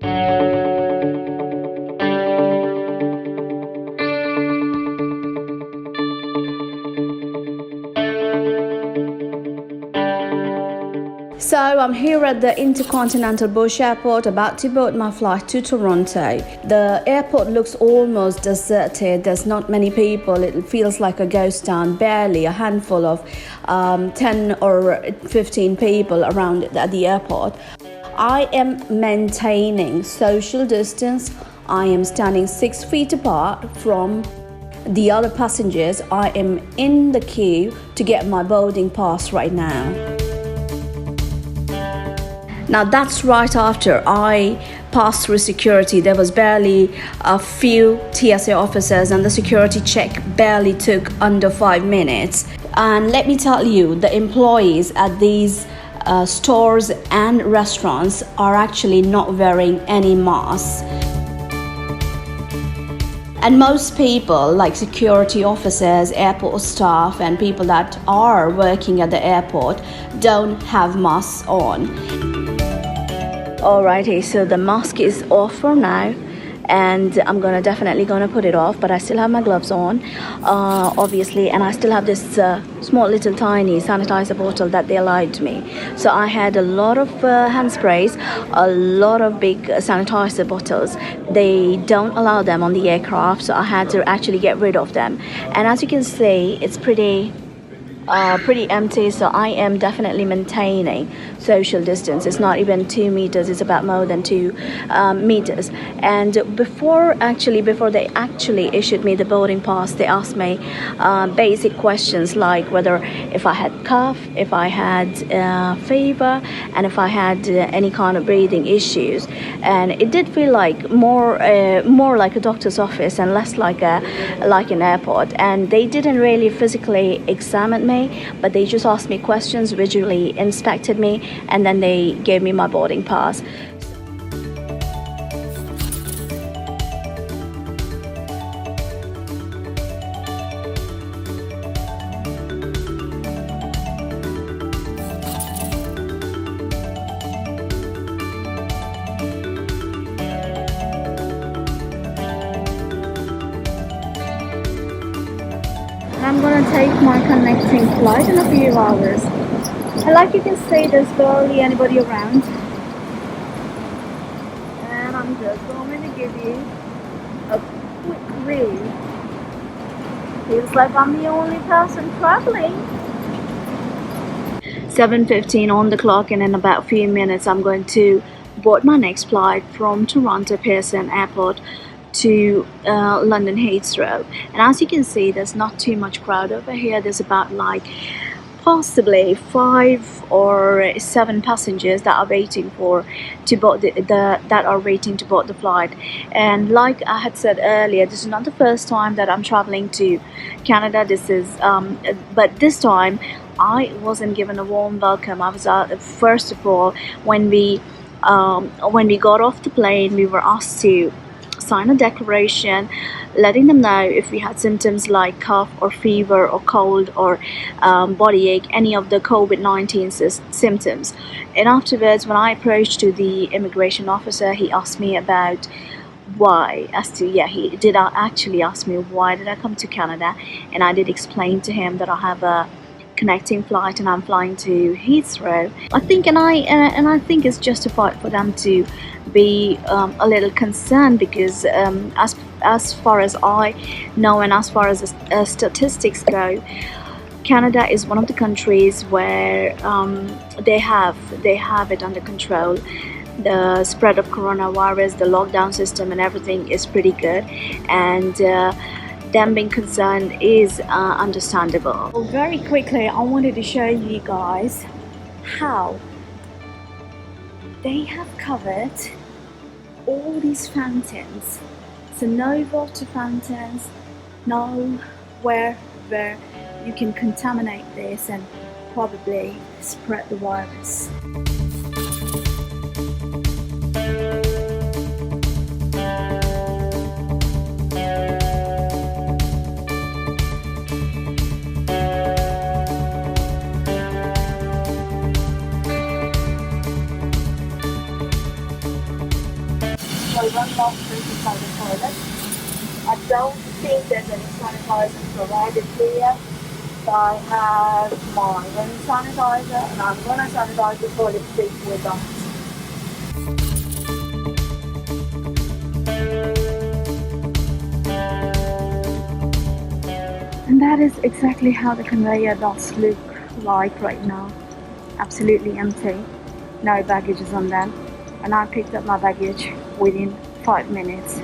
So I'm here at the Intercontinental Bush Airport about to board my flight to Toronto. The airport looks almost deserted. There's not many people. It feels like a ghost town, barely a handful of 10 or 15 people around at the airport. I am maintaining social distance. I am standing 6 feet apart from the other passengers. I am in the queue to get my boarding pass right now. Now that's right after I passed through security. There was barely a few TSA officers and the security check barely took under 5 minutes. And let me tell you, the employees at these stores and restaurants are actually not wearing any masks. And most people, like security officers, airport staff, and people that are working at the airport don't have masks on. Alrighty, so the mask is off for now, and I'm definitely gonna put it off, but I still have my gloves on, obviously, and I still have this small little tiny sanitizer bottle that they allowed me. So I had a lot of hand sprays, a lot of big sanitizer bottles. They don't allow them on the aircraft, so I had to actually get rid of them. And as you can see, it's pretty empty, so I am definitely maintaining social distance. It's not even 2 meters, it's about more than 2 meters. And before they actually issued me the boarding pass, they asked me basic questions like whether if I had cough, if I had fever, and if I had any kind of breathing issues. And it did feel like more like a doctor's office and less like an airport. And they didn't really physically examine me, but they just asked me questions, visually inspected me, and then they gave me my boarding pass. I'm gonna take my connecting flight in a few hours. And like you can see, there's barely anybody around. And I'm just going to give you a quick view. Feels like I'm the only person traveling. 7:15 on the clock, and in about a few minutes I'm going to board my next flight from Toronto Pearson Airport to London Heathrow. And as you can see, there's not too much crowd over here. There's about like possibly 5 or 7 passengers that are waiting to board the flight. And like I had said earlier, this is not the first time that I'm traveling to Canada. But this time I wasn't given a warm welcome. I was first of all, when we got off the plane, we were asked to sign a declaration letting them know if we had symptoms like cough or fever or cold or body ache, any of the COVID-19 symptoms. And afterwards, when I approached to the immigration officer, he asked me about why. He did actually ask me why did I come to Canada, and I did explain to him that I have a connecting flight and I'm flying to Heathrow. I think it's justified for them to be a little concerned, because as far as I know and as far as statistics go, Canada is one of the countries where they have it under control. The spread of coronavirus, the lockdown system and everything is pretty good, and them being concerned is understandable. Well, very quickly, I wanted to show you guys how they have covered all these fountains. So no water fountains, nowhere where you can contaminate this and probably spread the virus. I run long straight inside the toilet. I don't think there's any sanitizer provided here. So I have my hand sanitizer and I'm gonna sanitize the toilet seat with that. And that is exactly how the conveyor belts look like right now. Absolutely empty. No baggages on them. And I picked up my baggage within 5 minutes.